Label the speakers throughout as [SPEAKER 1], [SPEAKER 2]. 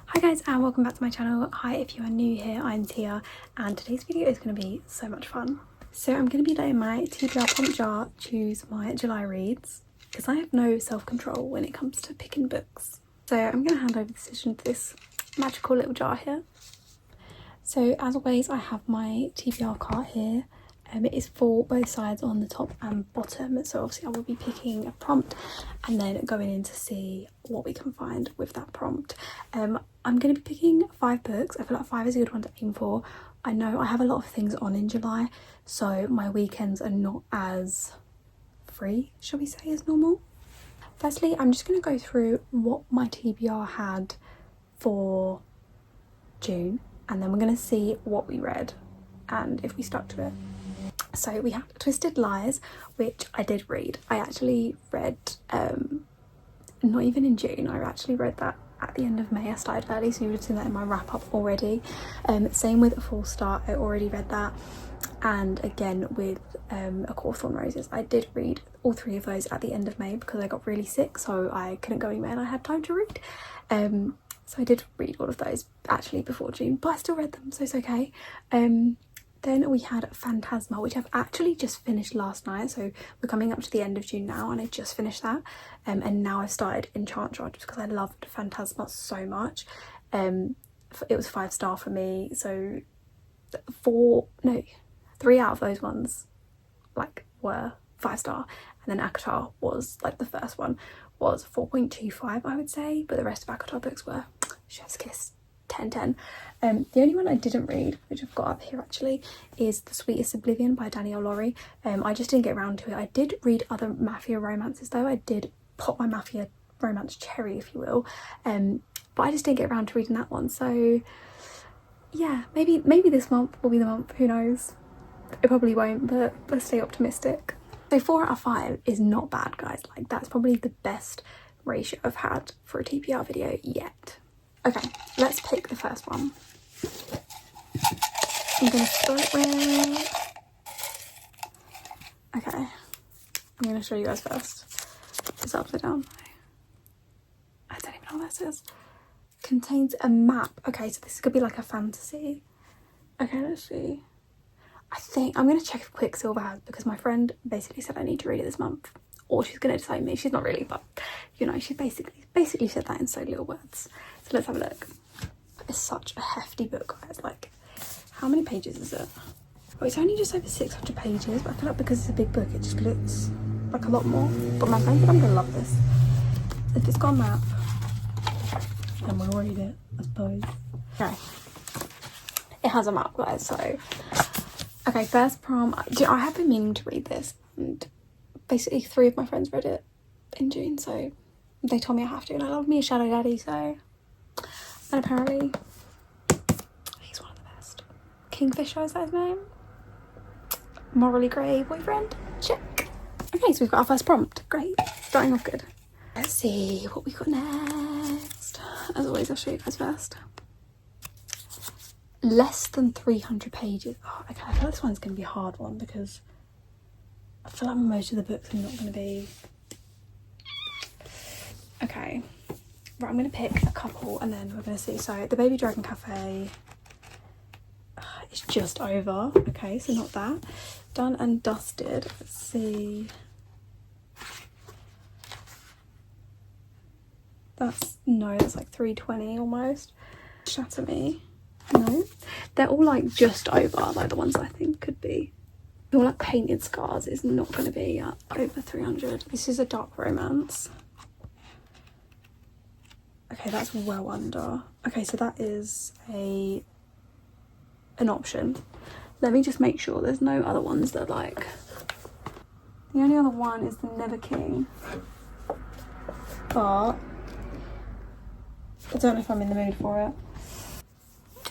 [SPEAKER 1] Hi guys and welcome back to my channel. Hi, if you are new here, I'm Tia and today's video is going to be so much fun. So I'm going to be letting my TBR prompt jar choose my July reads because I have no self-control when it comes to picking books. So I'm going to hand over the decision to this magical little jar here. So as always, I have my TBR cart here. It is for both sides on the top and bottom, so obviously I will be picking a prompt and then going in to see what we can find with that prompt. I'm going to be picking 5 books. I feel like 5 is a good one to aim for. I know I have a lot of things on in July, so my weekends are not as free, shall we say, as normal. Firstly, I'm just going to go through what my TBR had for June, and then we're going to see what we read and if we stuck to it. So we have Twisted Lies, which I did read. I actually read, not even in June, I actually read that at the end of May. I started early, so you would have seen that in my wrap up already. Same with A Full Start, I already read that. And again with A Course on Roses. I did read all 3 of those at the end of May because I got really sick, so I couldn't go anywhere and I had time to read. So I did read all of those actually before June, but I still read them, so it's okay. Then we had Phantasma, which I've actually just finished last night, so we're coming up to the end of June now and I just finished that. And now I've started Enchantress because I loved Phantasma so much. It was 5-star for me, so 3 out of those ones were 5-star, and then ACOTAR was the first one was 4.25 I would say, but the rest of ACOTAR books were chef's kiss 10/10. The only one I didn't read, which I've got up here actually, is The Sweetest Oblivion by Danielle Laurie. I just didn't get around to it. I did read other mafia romances though. I did pop my mafia romance cherry, if you will, but I just didn't get around to reading that one. So yeah, maybe this month will be the month, who knows. It probably won't, but let's stay optimistic. So 4 out of 5 is not bad, guys. That's probably the best ratio I've had for a TBR video yet. Okay, let's pick the first one. I'm gonna start with... Okay, I'm gonna show you guys first. It's upside down. I don't even know what this is. Contains a map. Okay, so this is gonna be like a fantasy. Okay, let's see. I think I'm gonna check if Quicksilver has, because my friend basically said I need to read it this month, or she's gonna decide me. She's not really, but you know, she basically said that in so little words. So let's have a look. It's such a hefty book, guys. How many pages is it? Oh, it's only just over 600 pages, but I feel like because it's a big book, it just looks like a lot more. But my friend said I'm gonna love this. If it's got a map, then we'll read it, I suppose. Okay. It has a map, guys, so... Okay, first prompt. I have been meaning to read this, and basically 3 of my friends read it in June, so they told me I have to, and I love me a shadow daddy, so... And apparently, he's one of the best. Kingfisher, is that his name? Morally grey boyfriend? Check. Okay, so we've got our first prompt. Great. Starting off good. Let's see what we got next. As always, I'll show you guys first. Less than 300 pages. Oh, okay, I feel like this one's going to be a hard one because I feel like most of the books are not going to be... Okay. Right, I'm going to pick a couple and then we're going to see. So, The Baby Dragon Cafe is just over. Okay, so not that. Done and Dusted. Let's see. That's 320 almost. Shatter Me. No. They're all just over, the ones I think could be. All Painted Scars is not going to be over 300. This is a dark romance. Okay, that's well under. Okay, so that is an option. Let me just make sure there's no other ones that The only other one is The Never King. But I don't know if I'm in the mood for it.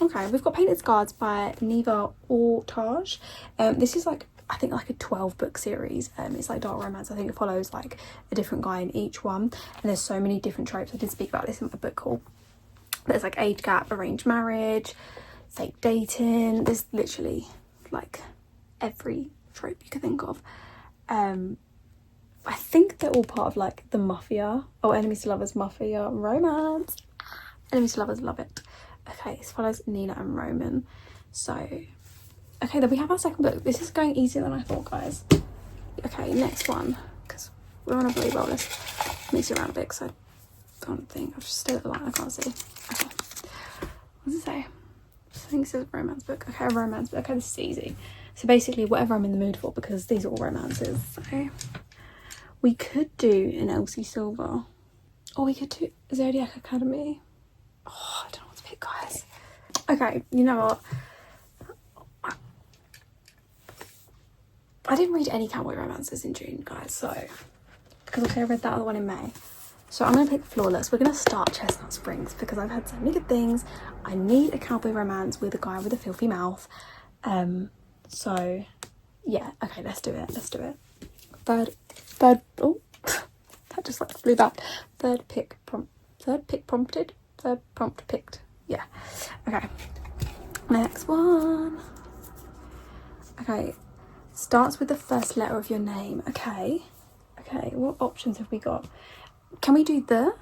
[SPEAKER 1] Okay, we've got Painted Scars by Neva Ortage. This is I think a 12 book series. It's dark romance. I think it follows a different guy in each one, and there's so many different tropes. I did speak about this in my book haul. There's age gap, arranged marriage, fake dating. There's literally every trope you could think of. I think they're all part of the mafia, enemies to lovers mafia romance. Enemies to lovers, love it. Okay, as follows Nina and Roman. So, okay, then we have our second book. This is going easier than I thought, guys. Okay, next one, because we're on a bloody roll. Let's mix it around a bit, because I don't think, I've just stayed at the line, I can't see. Okay, what does it say? I think it says a romance book. Okay, a romance book. Okay, this is easy. So basically, whatever I'm in the mood for, because these are all romances. So we could do an Elsie Silver, or we could do Zodiac Academy. Oh, I don't know what to pick, guys. Okay, you know what? I didn't read any cowboy romances in June, guys, so because obviously I read that other one in May. So I'm going to pick Flawless. We're going to start Chestnut Springs because I've had so many good things. I need a cowboy romance with a guy with a filthy mouth. So yeah, okay, let's do it. Let's do it. Third, oh, that just like flew back. Third prompt picked. Yeah. Okay. Next one. Okay. Starts with the first letter of your name. Okay. Okay, what options have we got? Can we do the?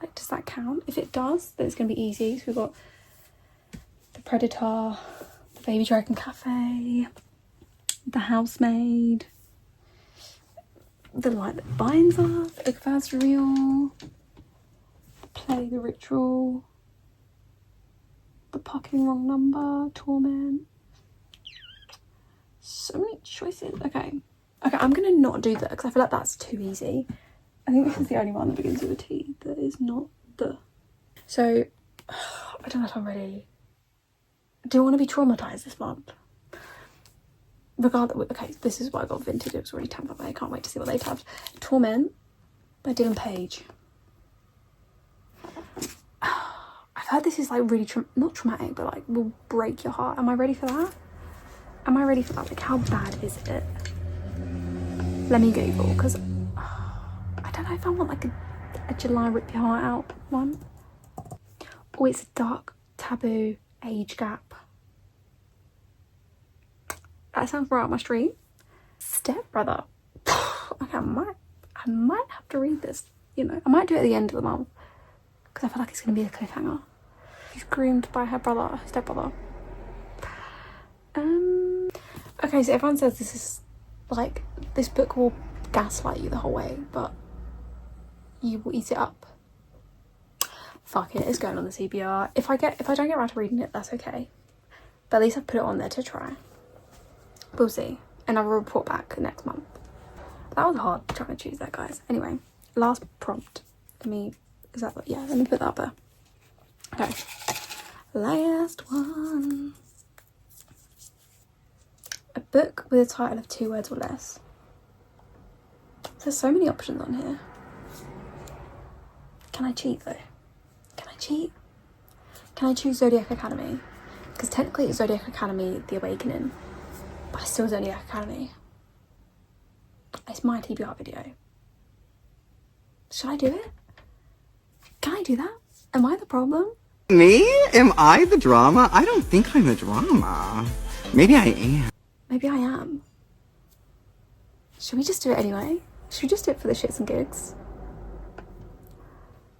[SPEAKER 1] Like, does that count? If it does, then it's going to be easy. So we've got the Predator, the Baby Dragon Cafe, the Housemaid, the Light That Binds Us, Igvaz Real, Play the Ritual, the Parking Wrong Number, Torment. So many choices. Okay, I'm gonna not do that because I feel like that's too easy. I think this is the only one that begins with a T that is not the. So I don't know if I'm ready. Do I want to be traumatized this month? Regardless, okay, this is what I got vintage. It was already tabbed, but I can't wait to see what they tabbed. Torment by Dylan Page. I've heard this is like really not traumatic, but like will break your heart. Am I ready for that? Am I ready for that? Like, how bad is it? Let me Google, because I don't know if I want like a July rip your heart out one. Oh, it's a dark, taboo, age gap. That sounds right up my street. Stepbrother. Okay, I might have to read this. You know, I might do it at the end of the month because I feel like it's going to be a cliffhanger. She's groomed by her brother, stepbrother. Okay, so everyone says this is like, this book will gaslight you the whole way, but you will eat it up. Fuck it, it's going on the TBR. If I don't get around to reading it, that's okay. But at least I've put it on there to try. We'll see. And I'll report back next month. That was hard trying to choose that, guys. Anyway, last prompt. Let me put that up there. Okay. Last one. A book with a title of 2 words or less. There's so many options on here. Can I cheat though? Can I cheat? Can I choose Zodiac Academy? Because technically it's Zodiac Academy The Awakening, but it's still Zodiac Academy. It's my TBR video. Should I do it? Can I do that? Am I the problem?
[SPEAKER 2] Me? Am I the drama? I don't think I'm the drama. Maybe I am.
[SPEAKER 1] Maybe I am. Should we just do it anyway? Should we just do it for the shits and gigs?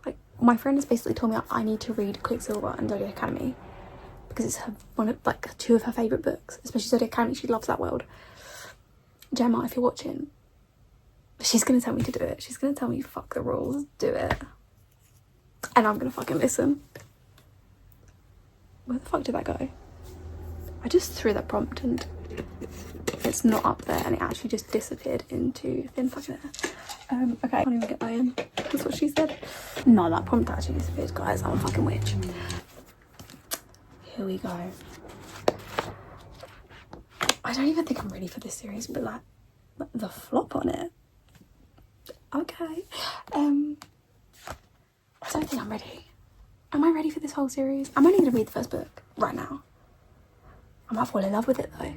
[SPEAKER 1] Like, my friend has basically told me I need to read Quicksilver and Zodiac Academy because it's one of like 2 of her favourite books, especially Zodiac Academy. She loves that world. Gemma, if you're watching, she's gonna tell me to do it. She's gonna tell me fuck the rules, do it, and I'm gonna fucking listen. Where the fuck did that go? I just threw that prompt and it's not up there, and it actually just disappeared into thin fucking air. Okay, I can't even get that in. That's what she said. No, that prompt actually disappeared, guys. I'm a fucking witch. Here we go. I don't even think I'm ready for this series, but like the flop on it. Okay. I don't think I'm ready. Am I ready for this whole series? I'm only gonna read the first book right now. I might fall in love with it though,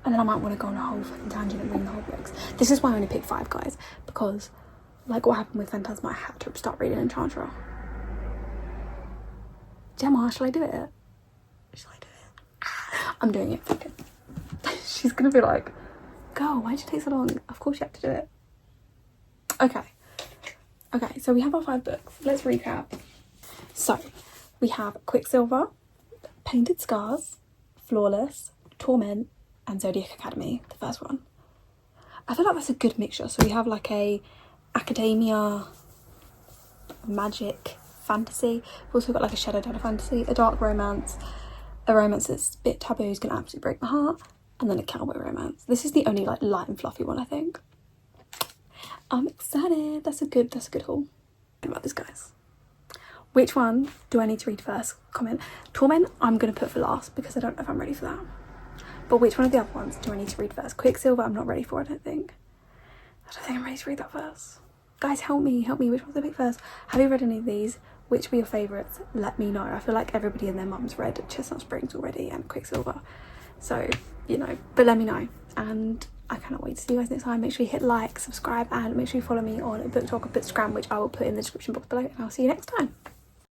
[SPEAKER 1] and then I might want to go on a whole fucking tangent and read the whole books. This is why I only picked 5, guys, because like what happened with Phantasma, I had to start reading Enchantra. Gemma, shall I do it? Shall I do it? I'm doing it. Fuck it. She's gonna be like, "Girl, why'd you take so long?" Of course you have to do it. Okay, so we have our 5 books. Let's recap. So we have Quicksilver, Painted Scars, Flawless, Torment, and Zodiac Academy, the first one. I feel like that's a good mixture. So we have like a academia, magic, fantasy. We've also got like a shadow dagger fantasy, a dark romance, a romance that's a bit taboo, is gonna absolutely break my heart, and then a cowboy romance. This is the only like light and fluffy one, I think. I'm excited. That's a good haul. What about this, guys? Which one do I need to read first? Comment. Torment I'm gonna put for last because I don't know if I'm ready for that. But which one of the other ones do I need to read first? Quicksilver I'm not ready for, I don't think. I'm ready to read that first. Guys, help me, which ones to pick first? Have you read any of these? Which were your favourites? Let me know. I feel like everybody and their mum's read Chestnut Springs already and Quicksilver. So, you know, but let me know. And I cannot wait to see you guys next time. Make sure you hit like, subscribe, and make sure you follow me on BookTok or Bookstagram, which I will put in the description box below. And I'll see you next time.